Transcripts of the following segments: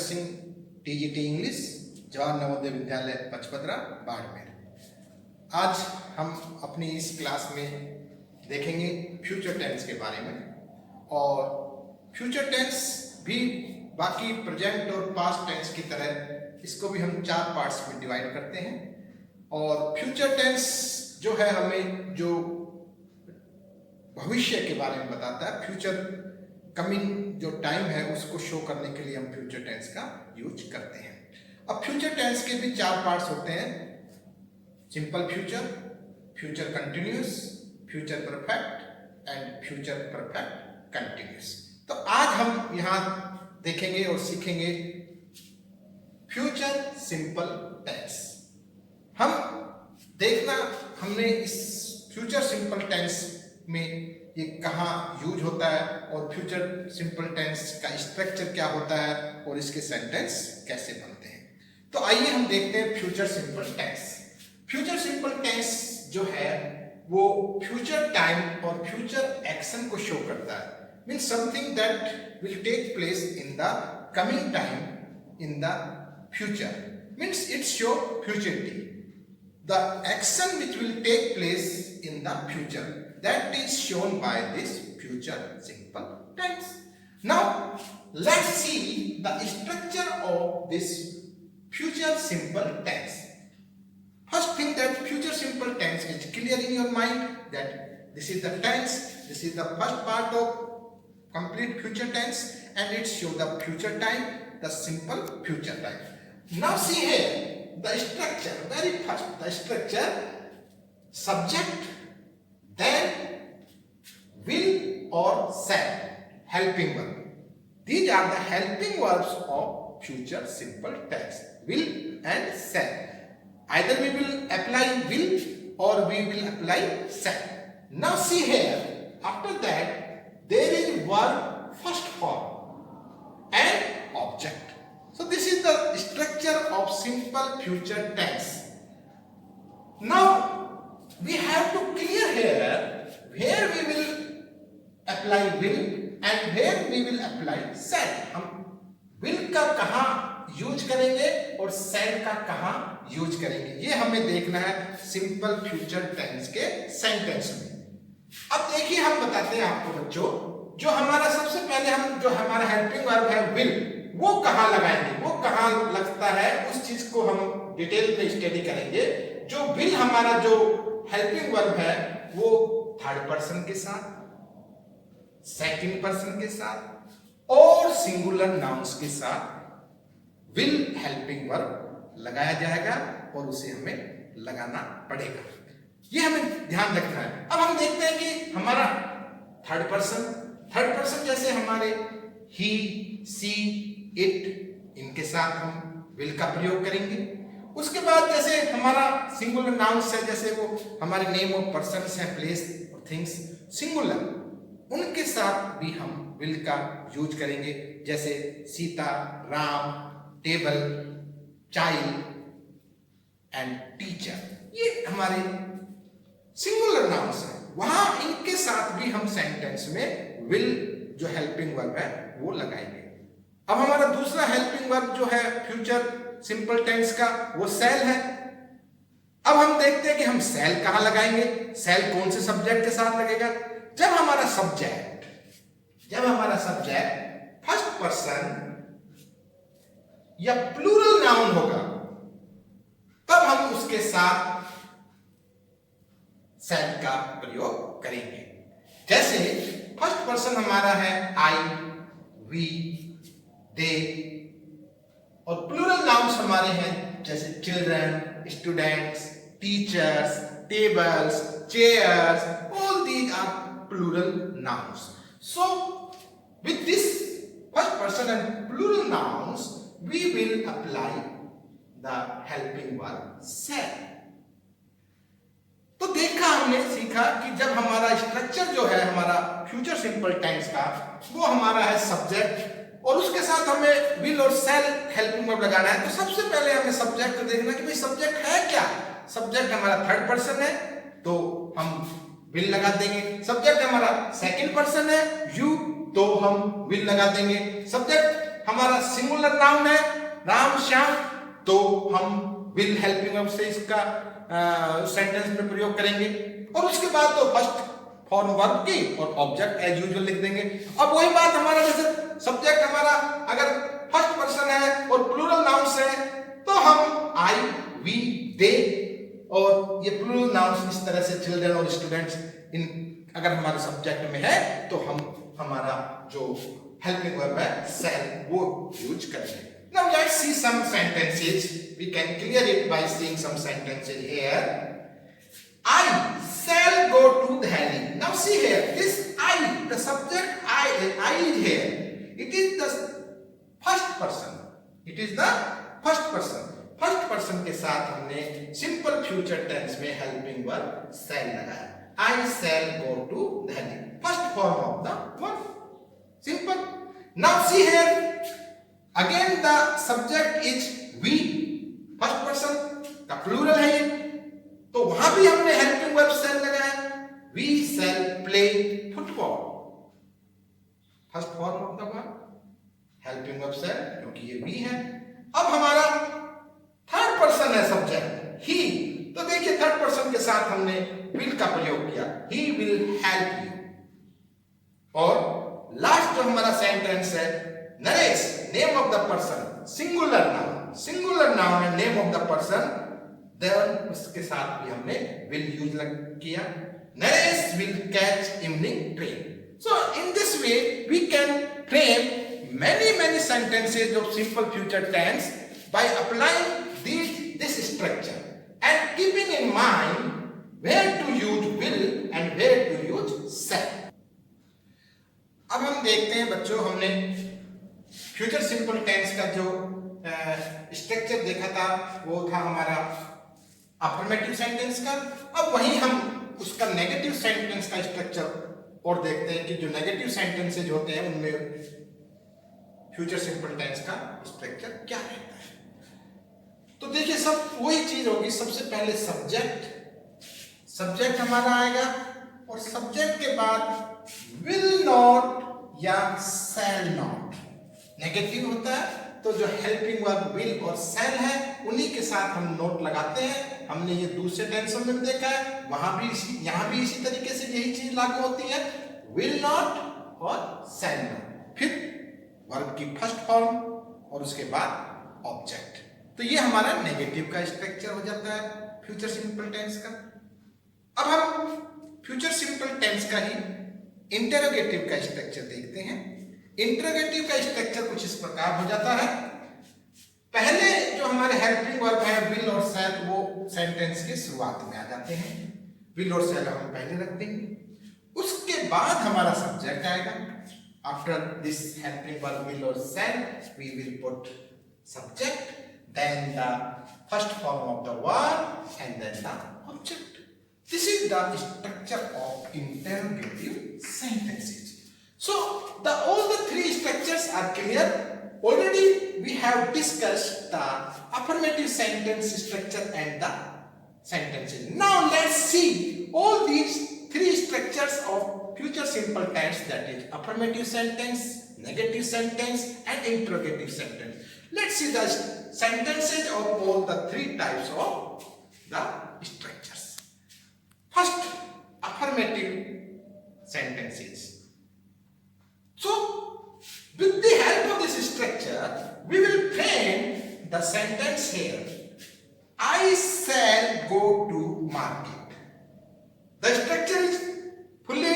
Singh, TGT English, Jawahar Navodaya Vidyalaya Pachpadra, Barmer. आज हम अपनी इस क्लास में देखेंगे फ्यूचर टेंस के बारे में। और फ्यूचर टेंस भी बाकी प्रेजेंट और पास्ट टेंस की तरह इसको भी हम 4 पार्ट्स में डिवाइड करते हैं। और फ्यूचर टेंस जो है हमें जो भविष्य के बारे में बताता है, फ्यूचर कमिंग जो टाइम है उसको शो करने के लिए हम फ्यूचर टेंस का यूज करते हैं। अब फ्यूचर टेंस के भी 4 पार्ट्स होते हैं: simple future, future continuous, future perfect and future perfect continuous. तो आज हम यहाँ देखेंगे और सीखेंगे फ्यूचर सिंपल टेंस। हम देखना हमने इस फ्यूचर सिंपल टेंस में ये कहाँ यूज होता है और फ्यूचर सिंपल टेंस का स्ट्रक्चर क्या होता है और इसके सेंटेंस कैसे बनते हैं। तो आइए हम देखते हैं future simple tense. Future simple tense जो है वो फ्यूचर टाइम और फ्यूचर एक्शन को शो करता है। Means something that will take place in the coming time in the future. Means it show futurity, the action which will take place in the future, that is shown by this future simple tense. Now let's see the structure of this future simple tense. First thing, that future simple tense is clear in your mind that this is the tense, this is the first part of complete future tense, and it shows the future time, the simple future time. Now see here the structure. Very first, the structure: subject, then will or shall, helping verb. These are the helping verbs of future simple tense: will and shall. Either we will apply will or we will apply shall. Now see here, after that there is verb first form and object. So this is the structure of simple future tense. Now we have to clear here where we will apply will and where we will apply shall. हम will का कहाँ use करेंगे और shall का कहाँ use करेंगे, ये हमें देखना है सिंपल फ्यूचर टेंस के सेंटेंस में। अब देखिए, हम बताते हैं आपको बच्चों, जो हमारा सबसे पहले हम जो हमारा हेल्पिंग वर्ब है will, वो कहां लगाएंगे, वो कहां लगता है, उस चीज को हम डिटेल में स्टडी करेंगे। जो विल हमारा जो हेल्पिंग वर्ब है वो थर्ड पर्सन के साथ, सेकंड पर्सन के साथ और सिंगुलर नाउन्स के साथ विल हेल्पिंग वर्ब लगाया जाएगा और उसे हमें लगाना पड़ेगा। ये हमें ध्यान रखना है। अब हम देखते हैं कि हमारा थर्ड पर्सन जैसे हमारे ही, सी, इट, इनके साथ हम विल का प्रयोग करेंगे। उसके बाद जैसे हमारा सिंगुलर नाउन्स है, जैसे वो हमारे नेम ऑफ पर्सन्स हैं, प्लेस और थिंग्स सिंगुलर, उनके साथ भी हम विल का यूज करेंगे। जैसे Sita, Ram, table, child and teacher, ये हमारे सिंगुलर नाउन्स हैं। वहां इनके साथ भी हम सेंटेंस में विल जो हेल्पिंग वर्ब है वो लगाएंगे। अब हमारा दूसरा हेल्पिंग वर्ब जो है फ्यूचर सिंपल टेंस का वो शैल है। अब हम देखते हैं कि हम शैल कहां लगाएंगे, शैल कौन से सब्जेक्ट के साथ लगेगा। जब हमारा सब्जेक्ट फर्स्ट पर्सन या प्लूरल नाउन होगा तब हम उसके साथ शैल का प्रयोग करेंगे। जैसे फर्स्ट पर्सन हमारा है आई, वी, दे, और प्लूरल नाउन्स हमारे हैं जैसे children, students, teachers, tables, chairs, all these are plural nouns. So with this first person and plural nouns we will apply the helping verb shall. तो देखा, हमने सीखा कि जब हमारा स्ट्रक्चर जो है हमारा फ्यूचर सिंपल टेंस का वो हमारा है सब्जेक्ट और उसके साथ हमें विल और शैल हेल्पिंग वर्ब लगाना है। तो सबसे पहले हमें सब्जेक्ट को देखना कि भाई सब्जेक्ट है क्या। सब्जेक्ट हमारा थर्ड पर्सन है तो हम विल लगा देंगे। सब्जेक्ट हमारा सेकंड पर्सन है यू, तो हम विल लगा देंगे। सब्जेक्ट हमारा सिंगुलर नाउन है राम श्याम, तो हम विल हेल्पिंग वर्ब से इसका सेंटेंस में प्रयोग करेंगे। और उसके बाद तो फर्स्ट फॉर्म वर्ब की और ऑब्जेक्ट एज यूजुअल लिख देंगे। अब वही बात हमारा, जैसे सब्जेक्ट हमारा अगर फर्स्ट पर्सन है और प्लूरल नाउन्स है तो हम आई, वी, दे, और ये प्लूरल नाउन्स इस तरह से चिल्ड्रन और स्टूडेंट्स इन अगर हमारे सब्जेक्ट में है तो हम हमारा जो हेल्पिंग वर्ब है shall वो यूज करेंगे। Now let's see some sentences. We can clear it by seeing some sentences here. I shall go to Delhi. Now see here, this I, the subject I is here. It is the first person. It is the first person. First person के साथ हमने simple future tense में helping verb shall लगाया। I shall go to Delhi. First form of the verb. Simple. Now see here. Again the subject is we. First person का plural है ये, तो वहां भी हमने हेल्पिंग वर्ब shall लगाया। We shall play football. First form of the verb helping verb shall, क्योंकि ये we है। अब हमारा थर्ड पर्सन है सब्जेक्ट ही, तो देखिए थर्ड पर्सन के साथ हमने विल का प्रयोग किया, ही विल हेल्प यू। और लास्ट जो हमारा सेंटेंस है Naresh, name of the person, singular noun है name of the person, then उसके साथ भी हमने विल यूज किया। Naresh will catch evening train. So in this way we can frame many sentences of simple future tense by applying this structure and keeping in mind where to use will and where to use shall. अब हम देखते हैं बच्चों, हमने future simple tense का जो structure देखा था वो था हमारा अफर्मेटिव सेंटेंस का। अब वहीं हम उसका नेगेटिव सेंटेंस का स्ट्रक्चर और देखते हैं कि जो नेगेटिव सेंटेंसेज होते हैं उनमें फ्यूचर सिंपल टेंस का स्ट्रक्चर क्या रहता है। तो देखिए सब वही चीज होगी। सबसे पहले सब्जेक्ट हमारा आएगा और सब्जेक्ट के बाद विल नॉट या शैल नॉट। नेगेटिव होता है तो जो हेल्पिंग वर्ब विल और शैल है उन्हीं के साथ हम नोट लगाते हैं। हमने ये दूसरे टेंस में भी देखा है, वहां भी यहां भी इसी तरीके से यही चीज लागू होती है, विल नॉट और शैल नॉट। फिर वर्ब की फर्स्ट फॉर्म और उसके बाद ऑब्जेक्ट। तो ये हमारा नेगेटिव का स्ट्रक्चर हो जाता है फ्यूचर सिंपल टेंस का। अब हम फ्यूचर सिंपल टेंस का ही इंटरोगेटिव का स्ट्रक्चर देखते हैं। इंटरोगेटिव का स्ट्रक्चर कुछ इस प्रकार हो जाता है। पहले जो हमारे हेल्पिंग वर्ब है विल और शैल, वो सेंटेंस के शुरुआत में आ जाते हैं। विल और शैल हम पहले रख देंगे। उसके बाद हमारा सब्जेक्ट आएगा। After this helping verb will or shall, we will put subject, then the first form of the verb, and then the object. This is the structure of interrogative sentences. So all the three structures are clear. Already we have discussed the affirmative sentence structure and the sentences. Now let's see all these three structures of future simple tense, that is affirmative sentence, negative sentence and interrogative sentence. Let's see the sentences of all the three types of the structures. First, affirmative sentences. So with the help of this structure we will frame the sentence here. I shall go to market. The structure is fully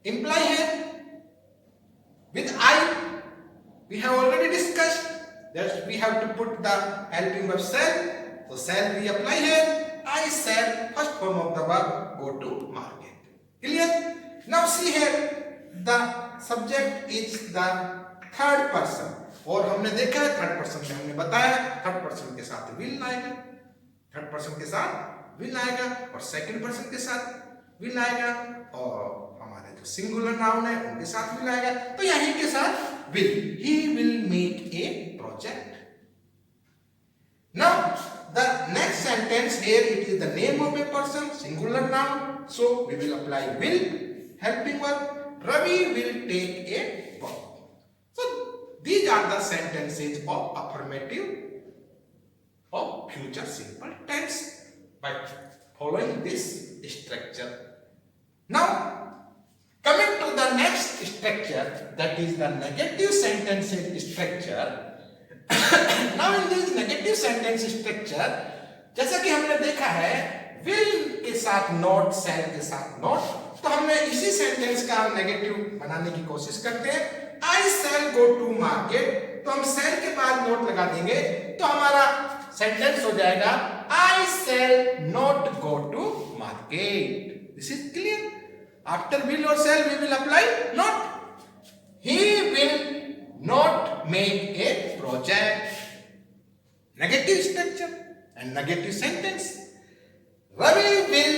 imply here with I. We have already discussed that we have to put the helping verb shall. So shall we apply here. I shall, first form of the verb, go to market. Clear? Now see here, the subject is the third person. और हमने देखा है third person में हमने बताया third person के साथ will आएगा, थर्ड पर्सन के साथ विल आएगा और सेकंड पर्सन के साथ विल आएगा और हमारे जो सिंगुलर नाउन है उनके साथ विल आएगा। तो यहीं के साथ will, he will make a project. Now the next sentence here, it is the name of a person, singular noun, so we will apply will helping verb. Ravi will take a walk. So these are the sentences of affirmative of future simple tense by following this structure. Now, coming to the next structure, that is the negative sentences structure. Now in this negative sentence structure, जैसा कि हमने देखा है will के साथ not, shall के साथ not, तो हमने इसी सेंटेंस का नेगेटिव बनाने की कोशिश करते हैं. I shall go to market, तो हम shall के बाद not लगा देंगे, तो हमारा सेंटेंस हो जाएगा I shall not go to market. This is clear. After will or shall we will apply not. He will not make a project. Negative structure and negative sentence. Ravi will.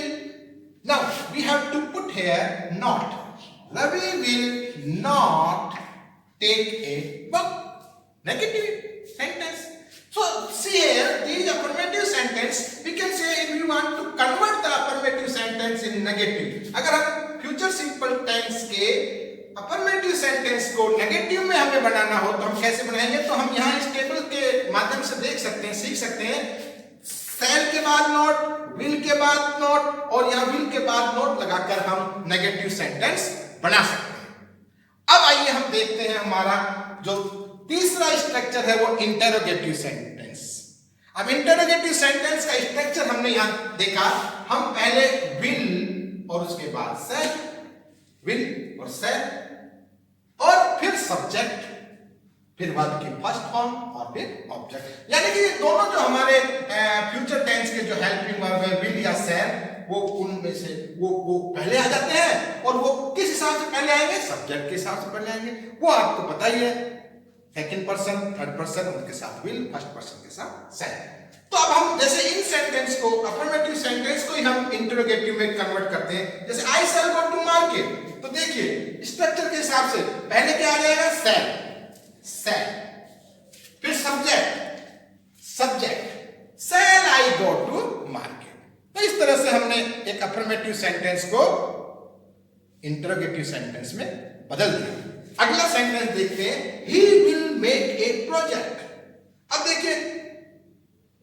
Now we have to put here not. Ravi will not take a book. Negative sentence. So see here, these affirmative sentence, we can say if we want to convert the affirmative sentence in negative. अगर हम future simple tense के affirmative sentence को negative में हमें बनाना हो तो हम कैसे बनाएंगे? तो हम यहाँ इस टेबल के माध्यम से देख सकते हैं, सीख सकते हैं. shall के बाद not, will के बाद not और यहाँ will के बाद not लगाकर हम negative sentence बना सकते हैं. अब आइए हम देखते हैं हमारा जो तीसरा स्ट्रक्चर है वो इंटरोगेटिव सेंटेंस. अब इंटरोगेटिव सेंटेंस का स्ट्रक्चर हमने यहां देखा. हम पहले विल और उसके बाद शैल, विल और शैल और फिर सब्जेक्ट, फिर वर्ब की फर्स्ट फॉर्म और फिर ऑब्जेक्ट. यानी कि ये दोनों जो हमारे फ्यूचर टेंस के जो हेल्पिंग वर्ब है विल या शैल, वो उनमें से वो पहले आ जाते हैं. और वो किस हिसाब से पहले आएंगे? सब्जेक्ट के हिसाब से पहले आएंगे. वो आपको पता ही है. सेकंड पर्सन, थर्ड पर्सन, उनके साथ विल, फर्स्ट पर्सन के साथ शैल. तो अब हम जैसे इन सेंटेंस को, अफर्मेटिव सेंटेंस को ही हम इंटरोगेटिव में कन्वर्ट करते हैं. जैसे आई शैल गो टू मार्केट, तो देखिए स्ट्रक्चर के हिसाब से पहले क्या आ जाएगा? शैल, शैल, फिर subject, subject, shall I go to market. तो इस तरह से हमने एक अफर्मेटिव सेंटेंस को इंटरोगेटिव सेंटेंस में बदल दिया. अगला सेंटेंस देखते हैं. He will make a project. अब देखिए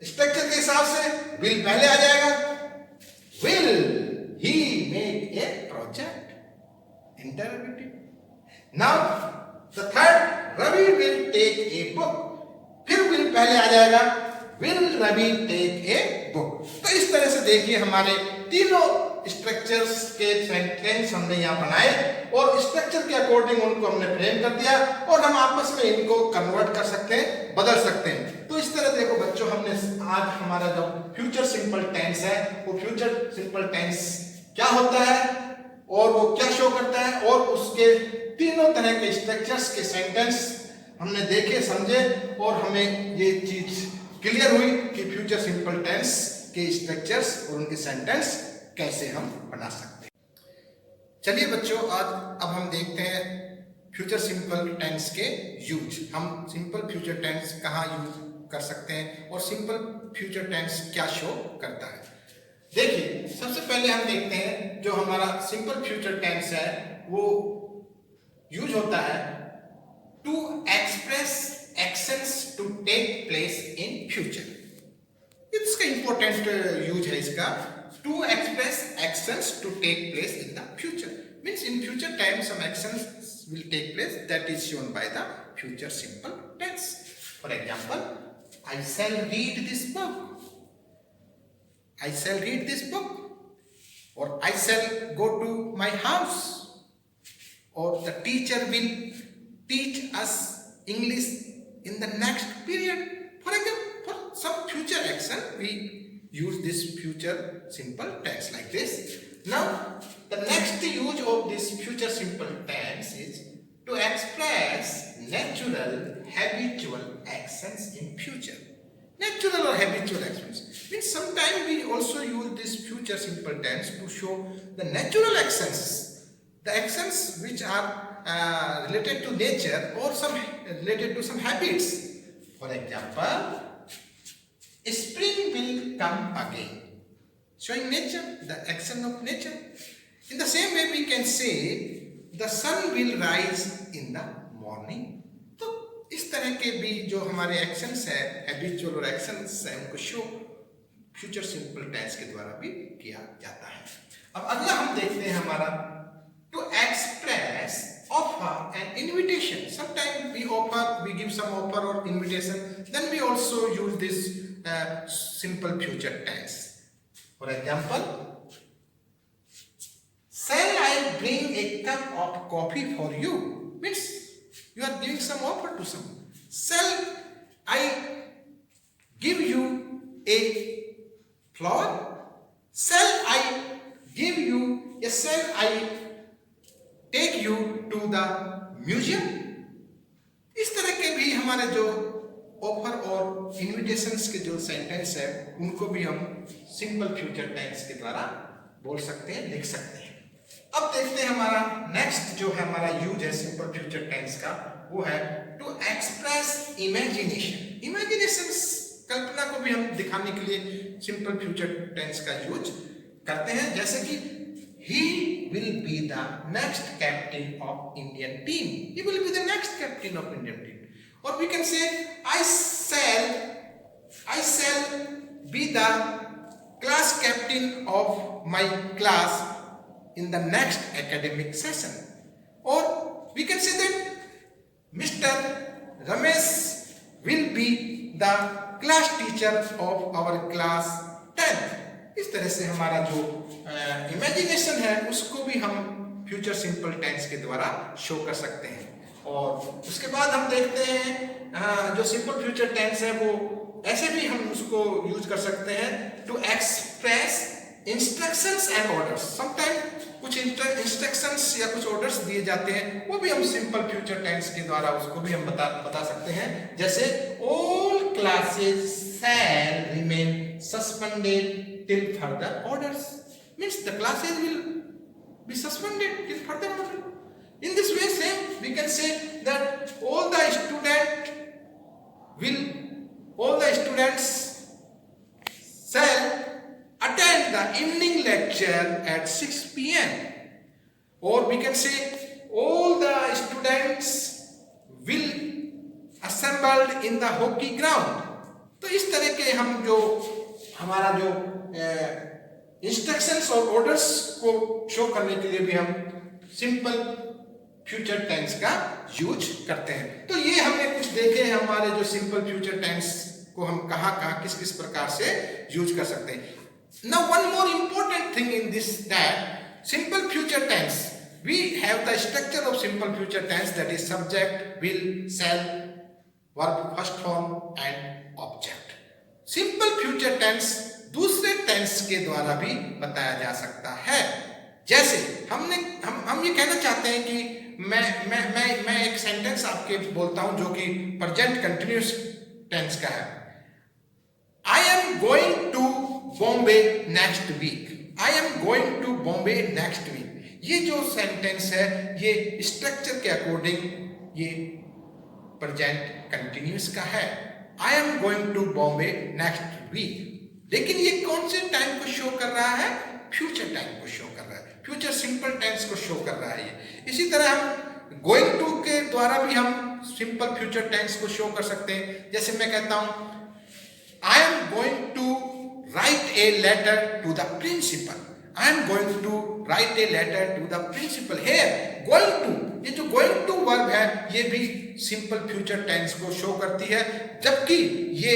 स्ट्रक्चर के हिसाब से will पहले आ जाएगा. Will he make a project? Interrogative. Now the third, Ravi will take a book. फिर will पहले आ जाएगा. Will Ravi take a book? तो इस तरह से देखिए हमारे तीनों स्ट्रक्चर्स के सेंटेंस हमने यहाँ बनाए और स्ट्रक्चर के अकॉर्डिंग उनको हमने फ्रेम कर दिया और हम आपस में इनको कन्वर्ट कर सकते हैं, बदल सकते हैं. तो इस तरह देखो बच्चों, हमने आज हमारा जो फ्यूचर सिंपल टेंस है वो फ्यूचर सिंपल टेंस क्या होता है और वो क्या शो करता है और उसके तीनों तरह के स्ट्रक्चर्स के सेंटेंस हमने देखे, समझे और हमें ये चीज क्लियर हुई कि फ्यूचर सिंपल टेंस के स्ट्रक्चर्स और उनके सेंटेंस कैसे हम बना सकते हैं. चलिए बच्चों, आज अब हम देखते हैं फ्यूचर सिंपल टेंस के यूज. हम सिंपल फ्यूचर टेंस कहाँ यूज कर सकते हैं और सिंपल फ्यूचर टेंस क्या शो करता है. देखिए सबसे पहले हम देखते हैं जो हमारा सिंपल फ्यूचर टेंस है वो यूज होता है to express actions to take place in future. इसका इंपॉर्टेंट यूज है इसका. To express actions to take place in the future means in future time some actions will take place, that is shown by the future simple tense. For example, I shall read this book, I shall read this book, or I shall go to my house, or the teacher will teach us English in the next period. For example, for some future action we use this future simple tense like this. Now the next use of this future simple tense is to express natural habitual actions in future. Natural or habitual actions means sometimes we also use this future simple tense to show the natural actions, the actions which are related to nature or some related to some habits. For example, spring will come again, showing nature, the action of nature. In the same way we can say the sun will rise in the morning. तो इस तरह के भी जो हमारे actions है, habitual और actions है, उनको शो फ्यूचर सिंपल टेंस के द्वारा भी किया जाता है। अब अगला हम देखते हैं हमारा to express offer an invitation. Sometimes we offer, we give some offer or invitation, then we also use this simple future tense. For example, shall I bring a cup of coffee for you? Means you are giving some offer to someone. Shall I give you a flower? Shall I give you a, shall I take you to the museum? इस तरह के भी हमारे जो offer और invitations के जो sentence है उनको भी हम सिंपल फ्यूचर टेंस के द्वारा बोल सकते हैं, लिख सकते हैं। अब देखते हैं हमारा नेक्स्ट जो है हमारा यूज है सिंपल फ्यूचर टेंस का, वो है टू एक्सप्रेस इमेजिनेशन। इमेजिनेशन कल्पना को भी हम दिखाने के लिए सिंपल फ्यूचर टेंस का यूज करते हैं, जैसे कि he will be the next captain of Indian team. He will be the next captain of Indian team. Or we can say I shall be the class captain of my class in the next academic session. Or we can say that Mr. Ramesh will be the class teacher of our class 10th. इस तरह से हमारा जो imagination है उसको भी हम future simple tense के द्वारा शो कर सकते हैं। और उसके बाद हम देखते हैं जो सिंपल फ्यूचर टेंस है वो ऐसे भी हम उसको यूज कर सकते हैं to express instructions and orders. Sometime कुछ इंस्ट्रक्शंस या कुछ ऑर्डर्स दिए जाते हैं, वो भी हम सिंपल फ्यूचर टेंस के द्वारा उसको भी हम बता सकते हैं, जैसे all classes shall remain suspended till further orders. Means the classes will be suspended till further order. In this way, same we can say that all the students shall attend the evening lecture at 6 p.m. Or we can say all the students will assembled in the hockey ground. तो इस तरह के हम जो हमारा जो instructions और orders को शो करने के लिए भी हम सिंपल फ्यूचर टेंस का यूज करते हैं। तो ये हमने कुछ देखे हैं हमारे जो सिंपल फ्यूचर टेंस को हम कहाँ किस किस प्रकार से यूज कर सकते हैं। Now one more important thing in this that simple future tense we have the structure of simple future tense, that is subject, will, shall, verb first form and object. Simple future tense दूसरे tense के द्वारा भी बताया जा सकता है। जैसे हम ये कहना चाहते हैं कि मैं एक सेंटेंस आपके बोलता हूं जो कि प्रेजेंट कंटिन्यूअस टेंस का है। I am going to Bombay next week. I am going to Bombay next week. ये जो सेंटेंस है ये स्ट्रक्चर के अकॉर्डिंग ये प्रेजेंट कंटिन्यूअस का है। I am going to Bombay next week, लेकिन ये कौन से टाइम को शो कर रहा है? फ्यूचर टाइम को शो कर रहा है, फ्यूचर सिंपल टेंस को शो कर रहा है ये। इसी तरह हम गोइंग टू के द्वारा भी हम सिंपल फ्यूचर टेंस को शो कर सकते हैं। जैसे मैं कहता हूं I am going to write a letter to the principal. I am going to write a letter to the principal. Here going to, ये जो गोइंग टू वर्ब है ये भी सिंपल फ्यूचर टेंस को शो करती है, जबकि ये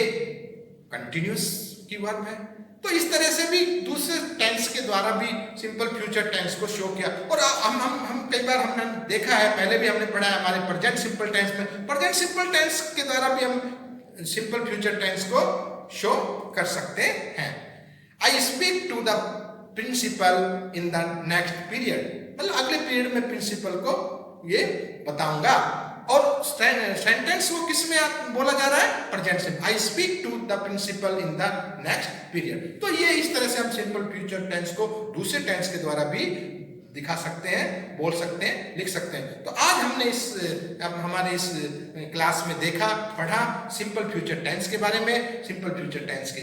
कंटिन्यूअस की वर्ब है। तो इस तरह से भी दूसरे टेंस के द्वारा भी सिंपल फ्यूचर टेंस को शो किया। और हम कई बार हमने देखा है, पहले भी हमने पढ़ा है हमारे प्रेजेंट सिंपल टेंस में, प्रेजेंट सिंपल टेंस के द्वारा भी हम सिंपल फ्यूचर टेंस को शो कर सकते हैं। I speak to the principal in the next period, मतलब अगले पीरियड में प्रिंसिपल को ये बताऊंगा। और सेंटेंस वो किस में बोला जा रहा है? Present simple. I speak to the principal in the next period. तो ये इस तरह से हम सिंपल फ्यूचर टेंस को दूसरे टेंस के द्वारा भी दिखा सकते हैं, बोल सकते हैं, लिख सकते हैं। तो आज हमने हमारे इस क्लास में देखा, पढ़ा सिंपल फ्यूचर टेंस के बारे में, सिंपल फ्यूचर टेंस के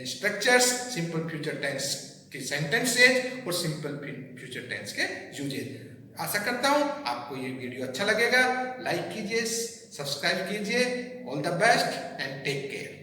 स्ट्रक्चर्स, सिंपल फ्यूचर टेंस के सेंटेंसेज और सिंपल फ्यूचर टेंस के यूजेज। आशा करता हूं आपको ये वीडियो अच्छा लगेगा। लाइक कीजिए, सब्सक्राइब कीजिए। All the best and take care.